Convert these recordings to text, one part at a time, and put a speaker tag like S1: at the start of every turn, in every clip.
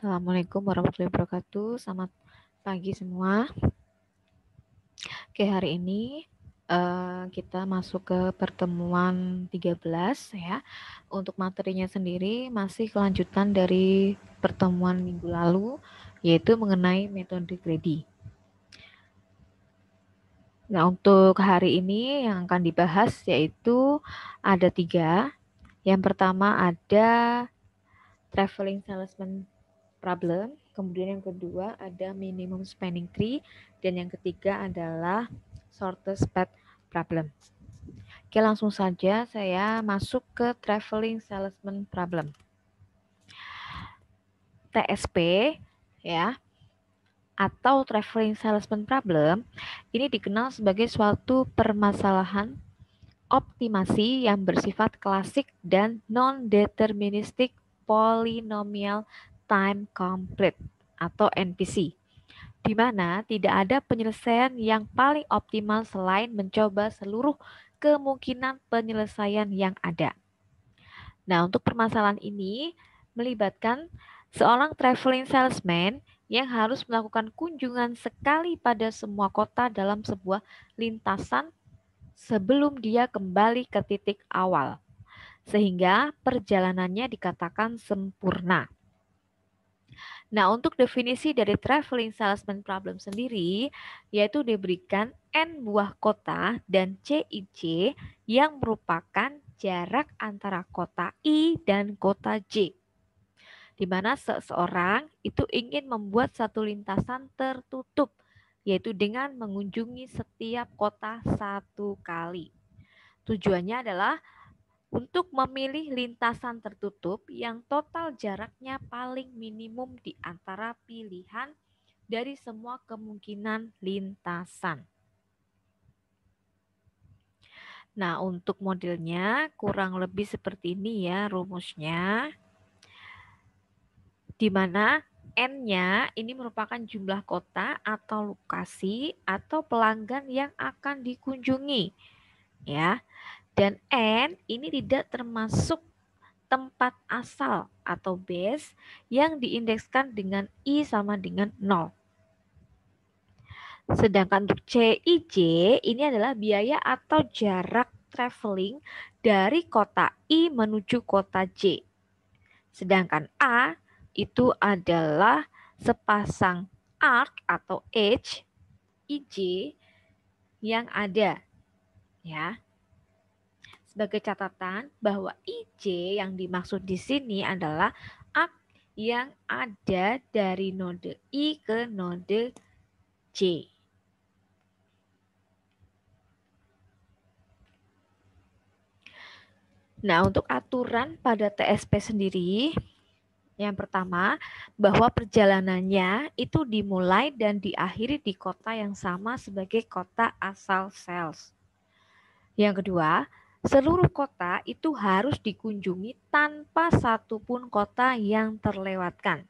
S1: Assalamualaikum warahmatullahi wabarakatuh. Selamat pagi semua. Oke, hari ini kita masuk ke pertemuan 13 ya. Untuk materinya sendiri masih kelanjutan dari pertemuan minggu lalu, yaitu mengenai metode Grady. Nah, untuk hari ini yang akan dibahas yaitu ada 3. Yang pertama ada traveling salesman problem, kemudian yang kedua ada minimum spanning tree, dan yang ketiga adalah shortest path problem. Oke, langsung saja saya masuk ke traveling salesman problem. TSP ya, atau traveling salesman problem ini dikenal sebagai suatu permasalahan optimasi yang bersifat klasik dan non-deterministic polynomial time complete atau NPC, di mana tidak ada penyelesaian yang paling optimal selain mencoba seluruh kemungkinan penyelesaian yang ada. Nah, untuk permasalahan ini melibatkan seorang traveling salesman yang harus melakukan kunjungan sekali pada semua kota dalam sebuah lintasan sebelum dia kembali ke titik awal, sehingga perjalanannya dikatakan sempurna. Nah, untuk definisi dari traveling salesman problem sendiri, yaitu diberikan N buah kota dan CIJ yang merupakan jarak antara kota I dan kota J, di mana seseorang itu ingin membuat satu lintasan tertutup, yaitu dengan mengunjungi setiap kota satu kali. Tujuannya adalah untuk memilih lintasan tertutup yang total jaraknya paling minimum di antara pilihan dari semua kemungkinan lintasan. Nah, untuk modelnya kurang lebih seperti ini ya rumusnya, di mana N-nya ini merupakan jumlah kota atau lokasi atau pelanggan yang akan dikunjungi, ya. Dan N ini tidak termasuk tempat asal atau base yang diindekskan dengan I sama dengan 0. Sedangkan untuk CIJ ini adalah biaya atau jarak traveling dari kota I menuju kota J. Sedangkan A itu adalah sepasang arc atau edge IJ yang ada, ya. Sebagai catatan bahwa IJ yang dimaksud di sini adalah arc yang ada dari node I ke node J. Nah, untuk aturan pada TSP sendiri, yang pertama, bahwa perjalanannya itu dimulai dan diakhiri di kota yang sama sebagai kota asal sales. Yang kedua, seluruh kota itu harus dikunjungi tanpa satupun kota yang terlewatkan.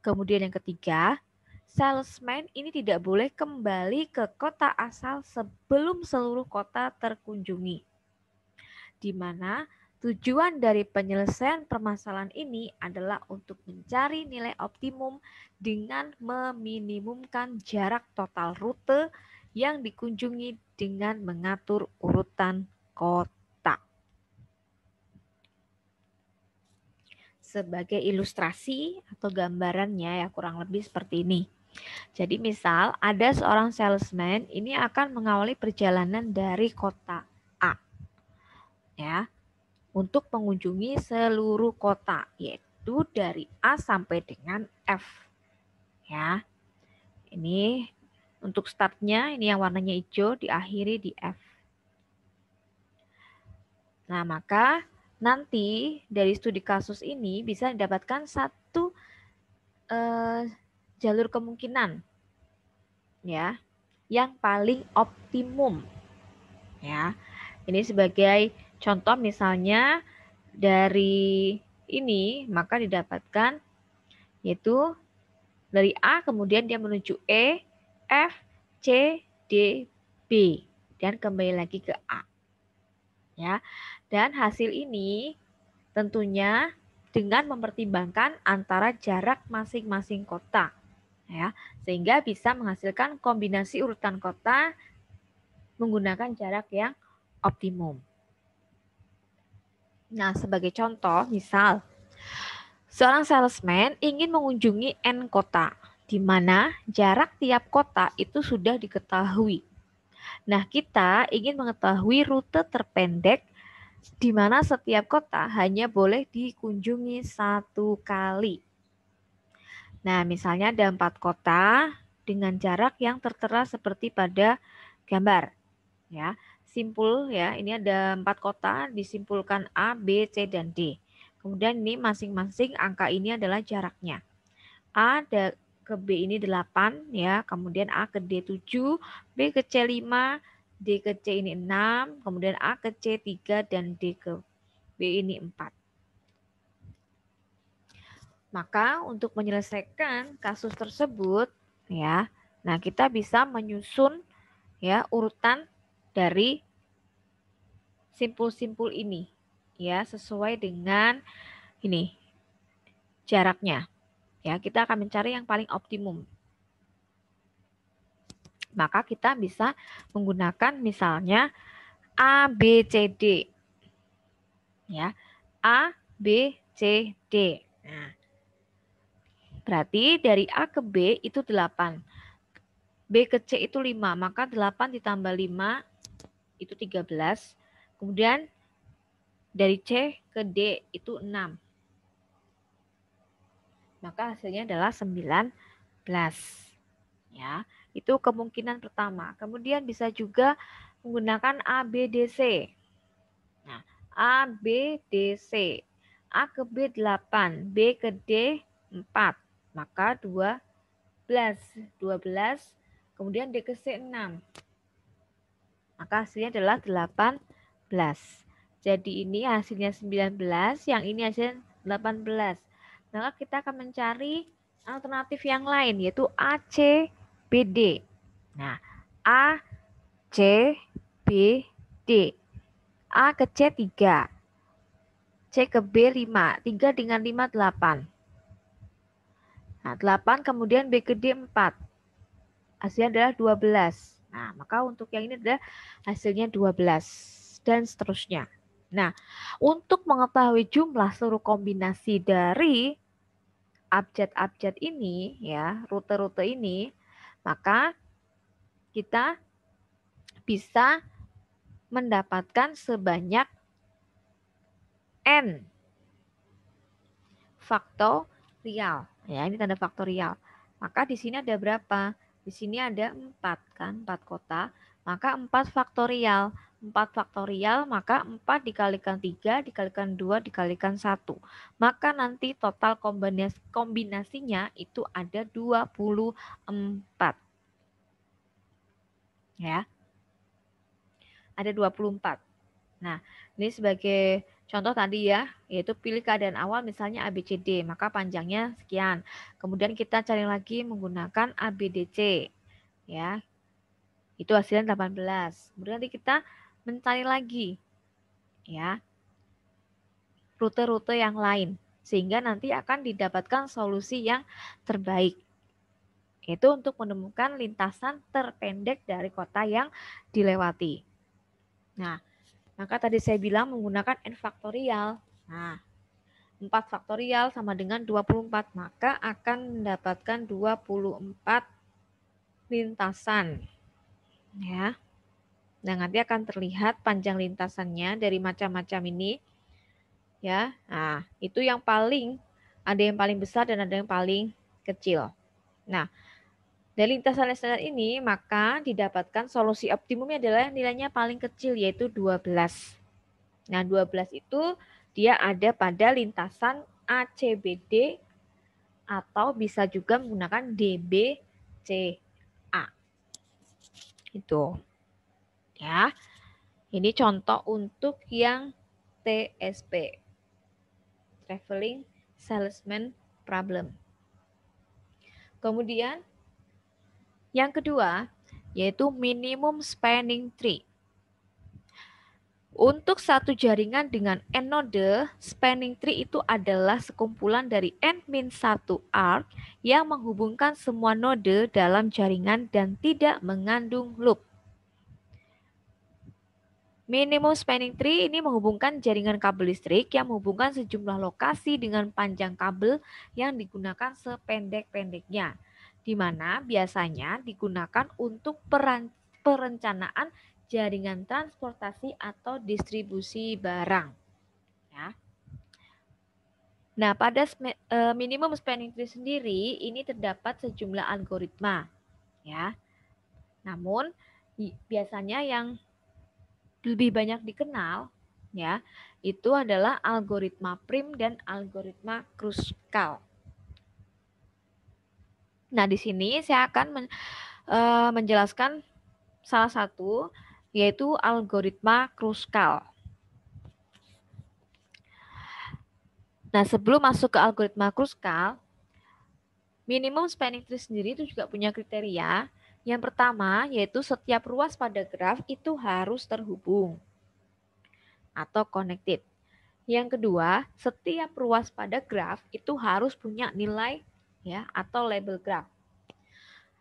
S1: Kemudian yang ketiga, salesman ini tidak boleh kembali ke kota asal sebelum seluruh kota terkunjungi, di mana tujuan dari penyelesaian permasalahan ini adalah untuk mencari nilai optimum dengan meminimumkan jarak total rute yang dikunjungi dengan mengatur urutan kota. Sebagai ilustrasi atau gambarannya ya kurang lebih seperti ini. Jadi misal ada seorang salesman ini akan mengawali perjalanan dari kota A, ya, untuk mengunjungi seluruh kota, yaitu dari A sampai dengan F. Ya, ini untuk startnya, ini yang warnanya hijau, diakhiri di F. Nah, maka nanti dari studi kasus ini bisa didapatkan satu jalur kemungkinan, ya, yang paling optimum. Ya, ini sebagai contoh misalnya dari ini maka didapatkan yaitu dari A kemudian dia menuju E, F, C, D, B dan kembali lagi ke A. Ya. Dan hasil ini tentunya dengan mempertimbangkan antara jarak masing-masing kota, ya, sehingga bisa menghasilkan kombinasi urutan kota menggunakan jarak yang optimum. Nah, sebagai contoh, misal seorang salesman ingin mengunjungi N kota, di mana jarak tiap kota itu sudah diketahui. Nah, kita ingin mengetahui rute terpendek di mana setiap kota hanya boleh dikunjungi 1 kali. Nah, misalnya ada 4 kota dengan jarak yang tertera seperti pada gambar. Ya, simpul ya, ini ada 4 kota, disimpulkan A, B, C, dan D. Kemudian ini masing-masing angka ini adalah jaraknya. A ke B ini 8 ya, kemudian A ke D 7, B ke C 5, D ke C ini 6, kemudian A ke C 3, dan D ke B ini 4. Maka untuk menyelesaikan kasus tersebut ya, nah kita bisa menyusun ya urutan dari simpul-simpul ini ya sesuai dengan ini jaraknya. Ya, kita akan mencari yang paling optimum. Maka kita bisa menggunakan misalnya A, B, C, D. Ya, A, B, C, D. Nah, berarti dari A ke B itu 8. B ke C itu 5, maka 8 ditambah 5 itu 13. Kemudian dari C ke D itu 6. Maka hasilnya adalah 19. Ya, itu kemungkinan pertama. Kemudian bisa juga menggunakan A, B, D, C. Nah, A, B, D, C. A ke B 8, B ke D 4. Maka 12. Kemudian D ke C 6. Maka hasilnya adalah 18. Jadi ini hasilnya 19, yang ini hasilnya 18. Maka kita akan mencari alternatif yang lain yaitu A, C, B, D. Nah, A, C, B, D. A ke C 3. C ke B 5. 3 dengan 5, 8. Nah, 8 kemudian B ke D 4. Hasilnya adalah 12. Nah, maka untuk yang ini adalah hasilnya 12. Dan seterusnya. Nah, untuk mengetahui jumlah seluruh kombinasi dari abjad-abjad ini, ya, rute-rute ini, maka kita bisa mendapatkan sebanyak N faktorial. Ya, ini tanda faktorial. Maka di sini ada berapa? Di sini ada 4 kan, 4 kota. Maka 4 faktorial. 4 faktorial, maka 4 dikalikan 3, dikalikan 2, dikalikan 1. Maka nanti total kombinasinya itu ada 24. Ya. Ada 24. Nah, ini sebagai contoh tadi ya, yaitu pilih keadaan awal misalnya ABCD, maka panjangnya sekian. Kemudian kita cari lagi menggunakan ABDC. Ya. Itu hasilnya 18. Kemudian nanti kita mencari lagi ya rute-rute yang lain sehingga nanti akan didapatkan solusi yang terbaik. Itu untuk menemukan lintasan terpendek dari kota yang dilewati. Nah, maka tadi saya bilang menggunakan N faktorial. Nah, 4 faktorial sama dengan 24, maka akan mendapatkan 24 lintasan. Ya. Nah, nanti akan terlihat panjang lintasannya dari macam-macam ini. Ya. Nah, itu yang paling ada yang paling besar dan ada yang paling kecil. Nah, dari lintasan-lintasan ini maka didapatkan solusi optimumnya adalah nilainya paling kecil yaitu 12. Nah, 12 itu dia ada pada lintasan ACBD atau bisa juga menggunakan DBCA. Itu. Ya. Ini contoh untuk yang TSP. Traveling Salesman Problem. Kemudian yang kedua yaitu minimum spanning tree. Untuk satu jaringan dengan n node, spanning tree itu adalah sekumpulan dari n-1 arc yang menghubungkan semua node dalam jaringan dan tidak mengandung loop. Minimum spanning tree ini menghubungkan jaringan kabel listrik yang menghubungkan sejumlah lokasi dengan panjang kabel yang digunakan sependek-pendeknya, di mana biasanya digunakan untuk perencanaan jaringan transportasi atau distribusi barang. Ya. Nah, pada minimum spanning tree sendiri ini terdapat sejumlah algoritma, ya. Namun biasanya yang lebih banyak dikenal, ya, itu adalah algoritma Prim dan algoritma Kruskal. Nah, di sini saya akan menjelaskan salah satu, yaitu algoritma Kruskal. Nah, sebelum masuk ke algoritma Kruskal, minimum spanning tree sendiri itu juga punya kriteria. Yang pertama, yaitu setiap ruas pada graf itu harus terhubung atau connected. Yang kedua, setiap ruas pada graf itu harus punya nilai ya atau label graf.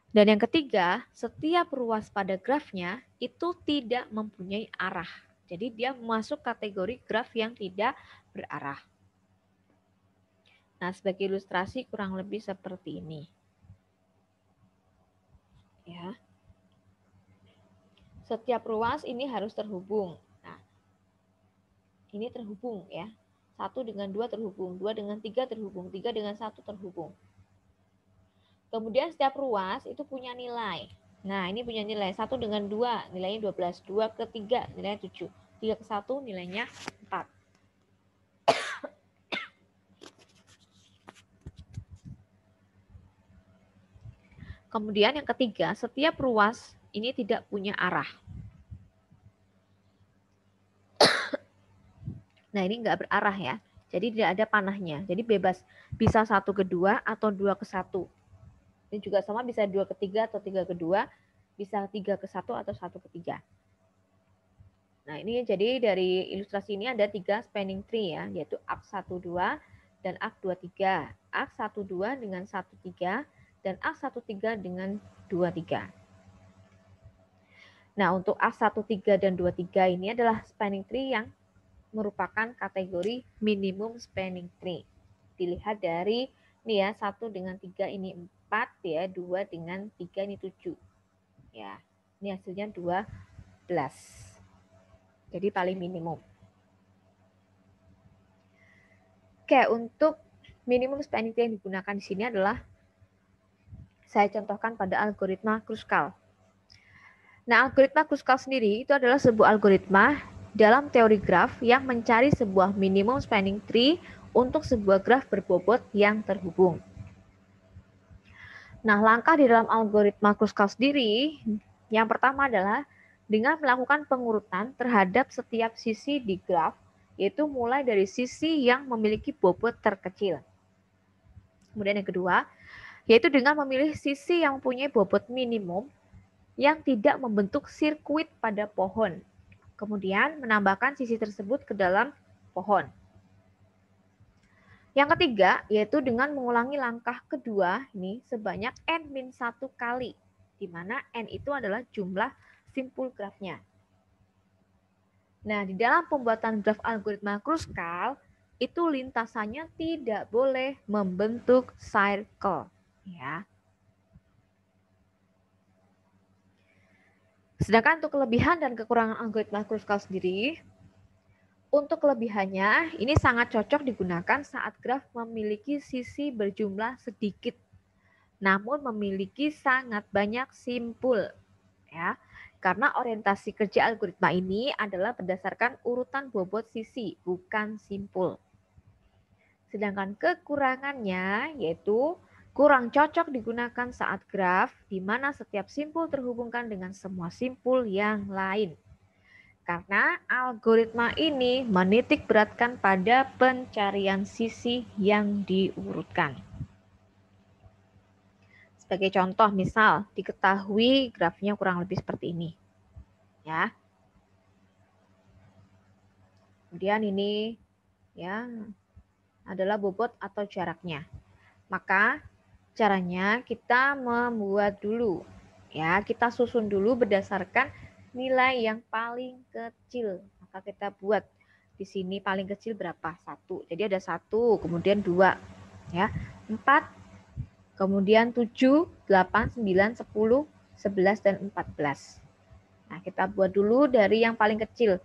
S1: Dan yang ketiga, setiap ruas pada grafnya itu tidak mempunyai arah. Jadi dia masuk kategori graf yang tidak berarah. Nah, sebagai ilustrasi kurang lebih seperti ini. Ya. Setiap ruas ini harus terhubung. Nah, ini terhubung ya. 1 dengan 2 terhubung, 2 dengan 3 terhubung, 3 dengan 1 terhubung. Kemudian setiap ruas itu punya nilai. Nah, ini punya nilai 1 dengan 2, nilainya 12. 2 ke 3, nilainya 7. 3 ke 1, nilainya 4. Kemudian yang ketiga, setiap ruas ini tidak punya arah. Nah, ini nggak berarah ya. Jadi tidak ada panahnya. Jadi bebas. Bisa 1 ke 2 atau 2 ke 1. Ini juga sama bisa 2 ke 3 atau 3 ke 2. Bisa 3 ke 1 atau 1 ke 3. Nah, ini jadi dari ilustrasi ini ada 3 spanning tree ya, yaitu arc 1-2 dan arc 2-3. Arc 1-2 dengan 1-3 dan arc 1-3 dengan 2-3. Nah, untuk arc 1-3 dan 2-3 ini adalah spanning tree yang merupakan kategori minimum spanning tree. Dilihat dari ini ya, 1 dengan 3 ini 4 ya, 2 dengan 3 ini 7. Ya. Ini hasilnya 12. Jadi paling minimum. Oke, untuk minimum spanning tree yang digunakan di sini adalah saya contohkan pada algoritma Kruskal. Nah, algoritma Kruskal sendiri itu adalah sebuah algoritma dalam teori graf yang mencari sebuah minimum spanning tree untuk sebuah graf berbobot yang terhubung. Nah, langkah di dalam algoritma Kruskal sendiri yang pertama adalah dengan melakukan pengurutan terhadap setiap sisi di graf, yaitu mulai dari sisi yang memiliki bobot terkecil. Kemudian yang kedua, yaitu dengan memilih sisi yang mempunyai bobot minimum yang tidak membentuk sirkuit pada pohon. Kemudian menambahkan sisi tersebut ke dalam pohon. Yang ketiga, yaitu dengan mengulangi langkah kedua ini sebanyak n-1 kali, di mana n itu adalah jumlah simpul grafnya. Nah, di dalam pembuatan graf algoritma Kruskal, itu lintasannya tidak boleh membentuk circle. Ya. Sedangkan untuk kelebihan dan kekurangan algoritma Kruskal sendiri, untuk kelebihannya ini sangat cocok digunakan saat graf memiliki sisi berjumlah sedikit, namun memiliki sangat banyak simpul, ya. Karena orientasi kerja algoritma ini adalah berdasarkan urutan bobot sisi, bukan simpul. Sedangkan kekurangannya yaitu kurang cocok digunakan saat graf di mana setiap simpul terhubungkan dengan semua simpul yang lain. Karena algoritma ini menitik beratkan pada pencarian sisi yang diurutkan. Sebagai contoh, misal diketahui grafnya kurang lebih seperti ini. Ya. Kemudian ini ya adalah bobot atau jaraknya. Maka caranya kita membuat dulu ya, kita susun dulu berdasarkan nilai yang paling kecil. Maka kita buat di sini paling kecil berapa? 1. Jadi ada 1, kemudian 2 ya, 4, kemudian 7, 8, 9, 10, 11 dan 14. Nah, kita buat dulu dari yang paling kecil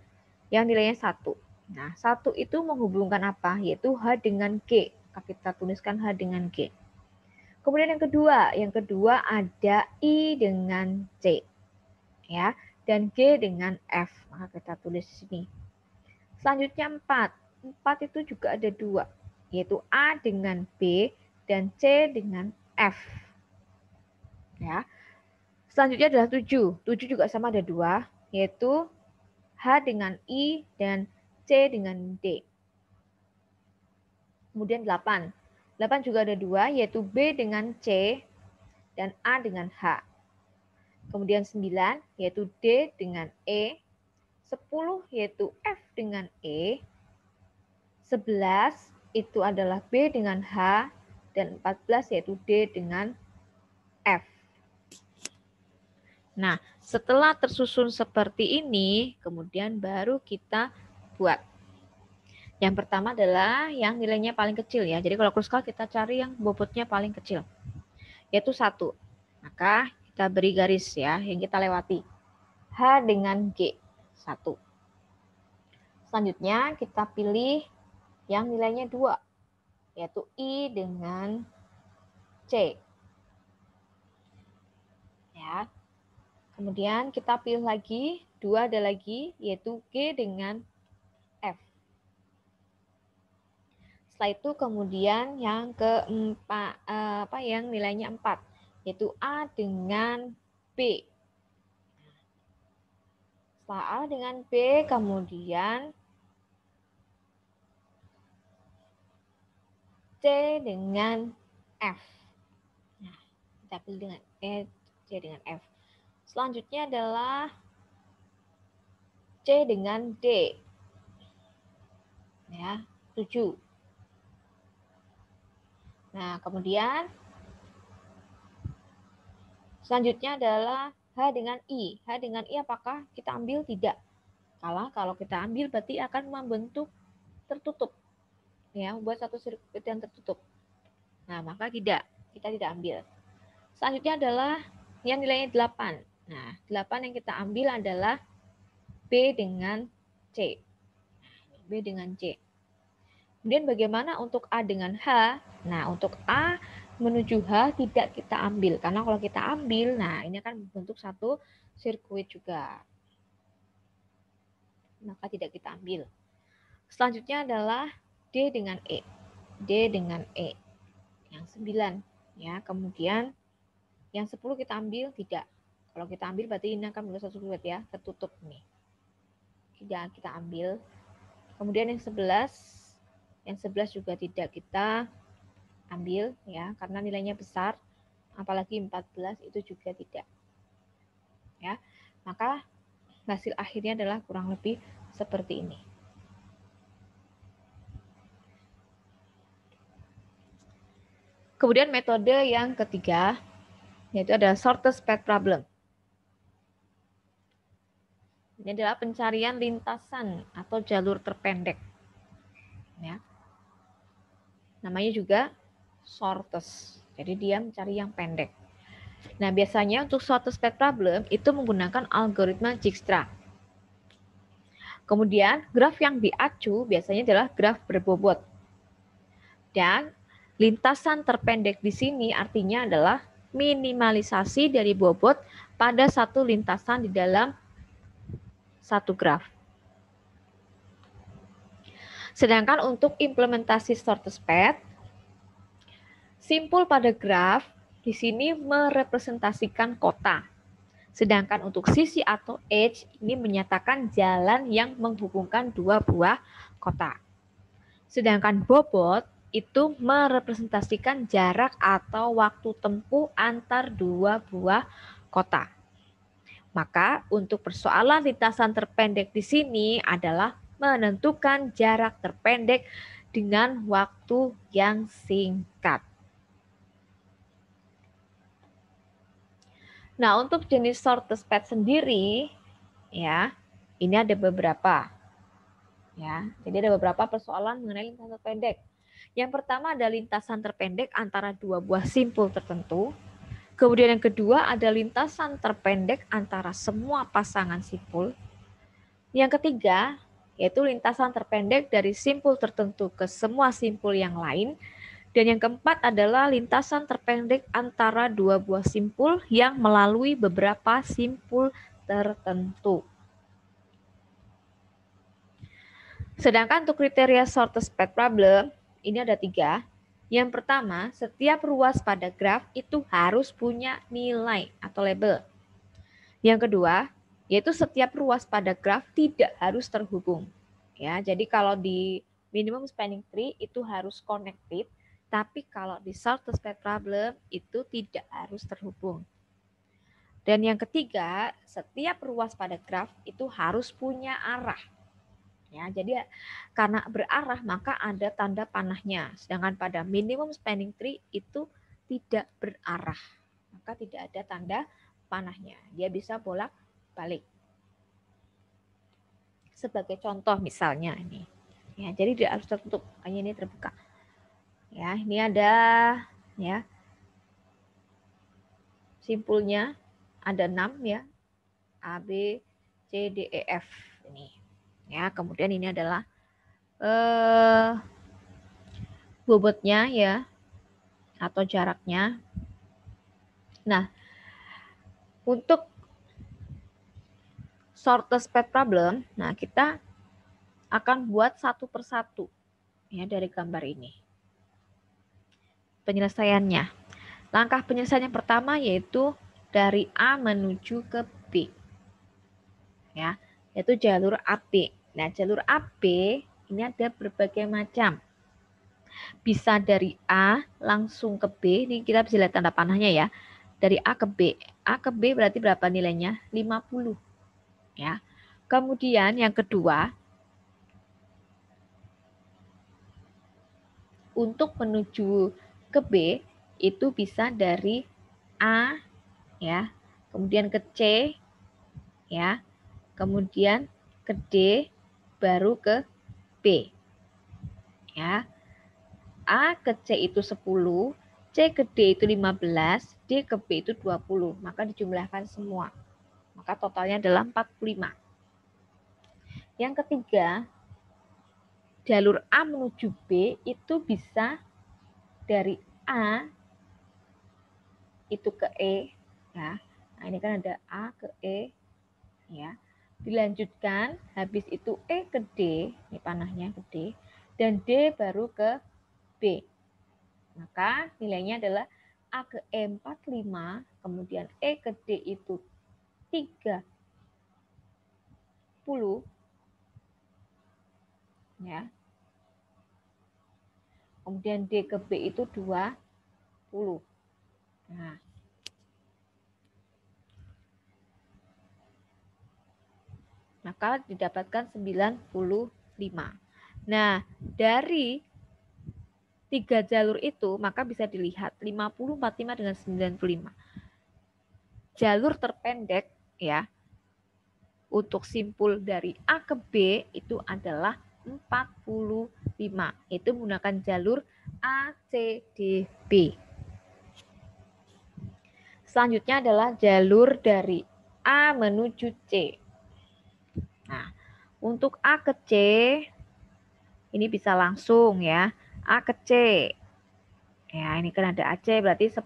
S1: yang nilainya 1. Nah, 1 itu menghubungkan apa? Yaitu H dengan G. Maka kita tuliskan H dengan G. Kemudian yang kedua ada I dengan C. Ya, dan G dengan F. Maka kita tulis di sini. Selanjutnya 4. 4 itu juga ada 2, yaitu A dengan B dan C dengan F. Ya. Selanjutnya adalah 7. 7 juga sama ada 2, yaitu H dengan I dan C dengan D. Kemudian 8. 8 juga ada 2, yaitu B dengan C dan A dengan H. Kemudian 9, yaitu D dengan E. 10, yaitu F dengan E. 11, itu adalah B dengan H. Dan 14, yaitu D dengan F. Nah, setelah tersusun seperti ini, kemudian baru kita buat. Yang pertama adalah yang nilainya paling kecil ya. Jadi kalau kruskal kita cari yang bobotnya paling kecil, yaitu 1. Maka kita beri garis ya, yang kita lewati. H dengan G, 1. Selanjutnya kita pilih yang nilainya 2, yaitu I dengan C. Ya. Kemudian kita pilih lagi, 2 ada lagi, yaitu G dengan F. Setelah itu kemudian yang keempat, yang nilainya 4, yaitu A dengan B. Setelah A dengan B, kemudian C dengan F. Nah, kita pilih dengan C dengan F. Selanjutnya adalah C dengan D. Ya, 7. Nah, kemudian selanjutnya adalah H dengan I. H dengan I apakah kita ambil? Tidak. Kalau kita ambil berarti akan membentuk tertutup. Ya, buat satu sirkuit yang tertutup. Nah, maka tidak. Kita tidak ambil. Selanjutnya adalah yang nilainya 8. Nah, 8 yang kita ambil adalah B dengan C. B dengan C. Kemudian bagaimana untuk A dengan H? Nah, untuk A menuju H tidak kita ambil. Karena kalau kita ambil, nah ini akan membentuk satu sirkuit juga. Maka tidak kita ambil. Selanjutnya adalah D dengan E. D dengan E. Yang 9. Ya, kemudian yang 10 kita ambil, tidak. Kalau kita ambil berarti ini akan membentuk satu sirkuit ya, tertutup nih. Tidak kita ambil. Kemudian yang 11 juga tidak kita ambil ya, karena nilainya besar, apalagi 14 itu juga tidak. Ya. Maka hasil akhirnya adalah kurang lebih seperti ini. Kemudian metode yang ketiga yaitu adalah shortest path problem. Ini adalah pencarian lintasan atau jalur terpendek. Ya. Namanya juga shortest. Jadi dia mencari yang pendek. Nah, biasanya untuk shortest path problem itu menggunakan algoritma Dijkstra. Kemudian graf yang diacu biasanya adalah graf berbobot. Dan lintasan terpendek di sini artinya adalah minimalisasi dari bobot pada satu lintasan di dalam satu graf. Sedangkan untuk implementasi shortest path, simpul pada graf di sini merepresentasikan kota. Sedangkan untuk sisi atau edge ini menyatakan jalan yang menghubungkan dua buah kota. Sedangkan bobot itu merepresentasikan jarak atau waktu tempuh antar dua buah kota. Maka untuk persoalan lintasan terpendek di sini adalah menentukan jarak terpendek dengan waktu yang singkat. Nah, untuk jenis shortest path sendiri, ya, ini ada beberapa. Ya, jadi ada beberapa persoalan mengenai lintasan terpendek. Yang pertama ada lintasan terpendek antara dua buah simpul tertentu. Kemudian yang kedua ada lintasan terpendek antara semua pasangan simpul. Yang ketiga yaitu lintasan terpendek dari simpul tertentu ke semua simpul yang lain. Dan yang keempat adalah lintasan terpendek antara dua buah simpul yang melalui beberapa simpul tertentu. Sedangkan untuk kriteria shortest path problem, ini ada 3. Yang pertama, setiap ruas pada graf itu harus punya nilai atau label. Yang kedua, yaitu setiap ruas pada graf tidak harus terhubung. Ya, jadi kalau di minimum spanning tree itu harus connected, tapi kalau di shortest path problem itu tidak harus terhubung. Dan yang ketiga, setiap ruas pada graf itu harus punya arah. Ya, jadi karena berarah maka ada tanda panahnya. Sedangkan pada minimum spanning tree itu tidak berarah. Maka tidak ada tanda panahnya. Dia bisa bolak-balik. Sebagai contoh misalnya ini. Ya, jadi tidak harus tertutup. Makanya ini terbuka. Ya, ini ada ya. Simpulnya ada 6 ya. A, B, C, D, E, F ini. Ya, kemudian ini adalah bobotnya ya atau jaraknya. Nah, untuk shortest path problem, nah kita akan buat satu persatu ya dari gambar ini. Penyelesaiannya. Langkah penyelesaian yang pertama yaitu dari A menuju ke B. Ya, yaitu jalur AB. Nah, jalur AB ini ada berbagai macam. Bisa dari A langsung ke B, ini kita bisa lihat tanda panahnya ya. Dari A ke B. A ke B berarti berapa nilainya? 50. Ya. Kemudian yang kedua, untuk menuju ke B itu bisa dari A ya, kemudian ke C ya, kemudian ke D baru ke B. Ya. A ke C itu 10, C ke D itu 15, D ke B itu 20. Maka dijumlahkan semua. Maka totalnya adalah 45. Yang ketiga, jalur A menuju B itu bisa dari A itu ke E ya. Nah, ini kan ada A ke E ya. Dilanjutkan habis itu E ke D, ini panahnya ke D, dan D baru ke B. Maka nilainya adalah A ke E 45, kemudian E ke D itu 30 ya. Kemudian D ke B itu 20. Nah, maka didapatkan 95. Nah, dari 3 jalur itu maka bisa dilihat 50, 45 dengan 95. Jalur terpendek ya untuk simpul dari A ke B itu adalah 45. Itu menggunakan jalur ACDB. Selanjutnya adalah jalur dari A menuju C. Nah, untuk A ke C ini bisa langsung ya. A ke C. Ya, ini kan ada AC berarti 10.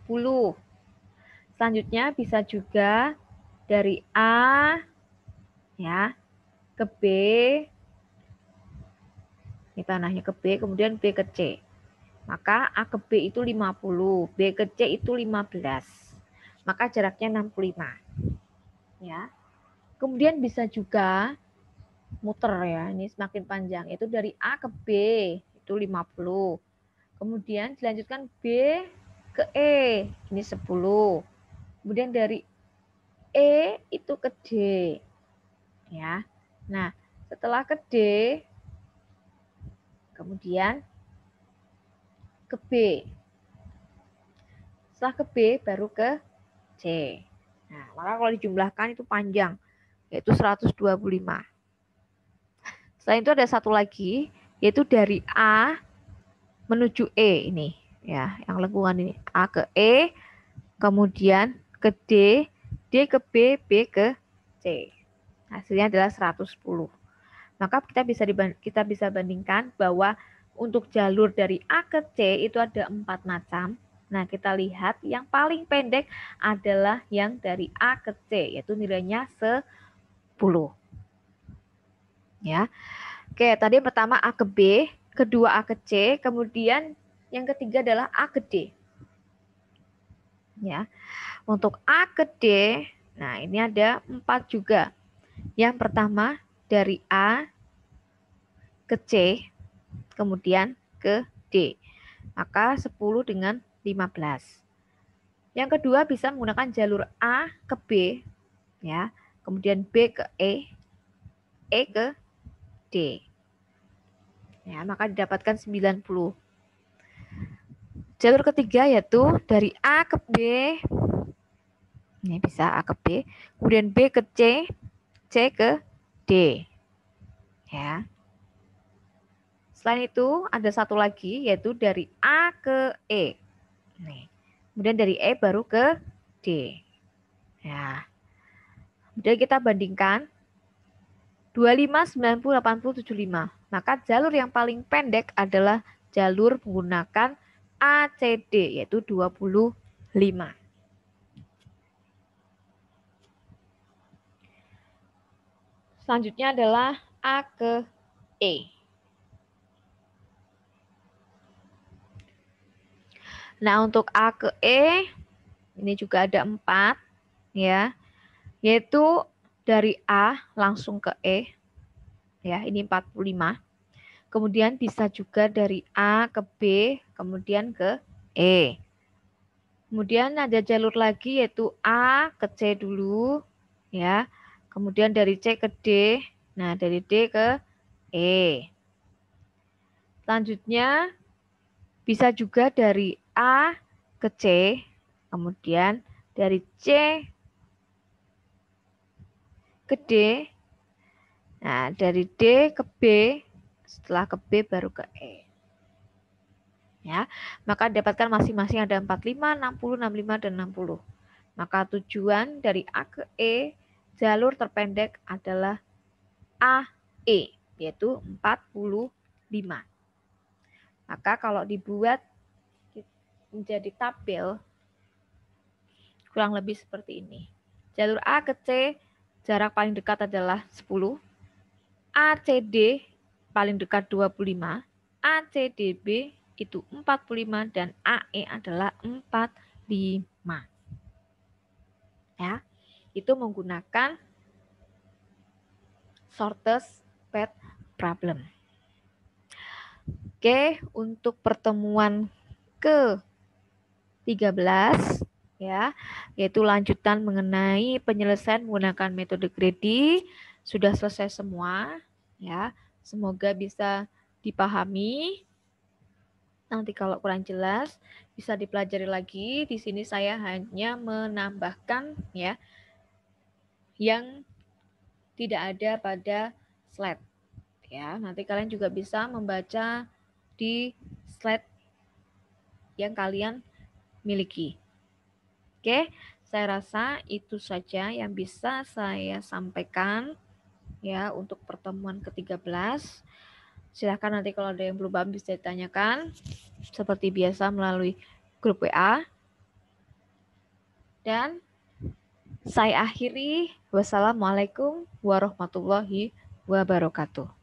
S1: Selanjutnya bisa juga dari A ya ke B. Ini panahnya ke B, kemudian B ke C. Maka A ke B itu 50, B ke C itu 15. Maka jaraknya 65. Ya. Kemudian bisa juga muter ya, ini semakin panjang. Itu dari A ke B itu 50. Kemudian dilanjutkan B ke E, ini 10. Kemudian dari E itu ke D. Ya. Nah, Setelah ke D, kemudian ke B. Setelah ke B, baru ke C. Nah, maka kalau dijumlahkan itu panjang, yaitu 125. Selain itu ada satu lagi, yaitu dari A menuju E ini. Ya, yang lengkungan ini. A ke E, kemudian ke D, D ke B, B ke C. Hasilnya adalah 110. Maka kita bisa bandingkan bahwa untuk jalur dari A ke C itu ada 4 macam. Nah, kita lihat yang paling pendek adalah yang dari A ke C, yaitu nilainya 10. Ya. Oke, tadi pertama A ke B, kedua A ke C, kemudian yang ketiga adalah A ke D. Ya. Untuk A ke D, nah ini ada 4 juga. Yang pertama dari A ke C, kemudian ke D. Maka 10 dengan 15. Yang kedua bisa menggunakan jalur A ke B, ya, kemudian B ke E ke D. Ya, maka didapatkan 90. Jalur ketiga yaitu dari A ke B, ini bisa A ke B, kemudian B ke C, C ke D. Ya. Selain itu ada satu lagi yaitu dari A ke E. Nih. Kemudian dari E baru ke D. Ya. Kemudian kita bandingkan 25, 90, 80, 75. Maka jalur yang paling pendek adalah jalur menggunakan ACD yaitu 25. Selanjutnya adalah A ke E. Nah, untuk A ke E, ini juga ada 4, ya, yaitu dari A langsung ke E, ya, ini 45. Kemudian bisa juga dari A ke B, kemudian ke E. Kemudian ada jalur lagi yaitu A ke C dulu, ya, kemudian dari C ke D, nah dari D ke E. Selanjutnya bisa juga dari A ke C, kemudian dari C ke D, nah dari D ke B, setelah ke B baru ke E. Ya, maka dapatkan masing-masing ada 45, 60, 65, dan 60. Maka tujuan dari A ke E, jalur terpendek adalah AE, yaitu 45. Maka kalau dibuat menjadi tabel, kurang lebih seperti ini. Jalur A ke C, jarak paling dekat adalah 10. ACD paling dekat 25. ACDB itu 45 dan AE adalah 45. Ya, itu menggunakan shortest path problem. Oke, untuk pertemuan ke-13 ya, yaitu lanjutan mengenai penyelesaian menggunakan metode Grady, sudah selesai semua ya. Semoga bisa dipahami. Nanti kalau kurang jelas bisa dipelajari lagi. Di sini saya hanya menambahkan ya yang tidak ada pada slide. Ya, nanti kalian juga bisa membaca di slide yang kalian miliki. Oke, saya rasa itu saja yang bisa saya sampaikan ya untuk pertemuan ke-13. Silahkan nanti kalau ada yang belum paham bisa ditanyakan seperti biasa melalui grup WA. Dan saya akhiri. Wassalamualaikum warahmatullahi wabarakatuh.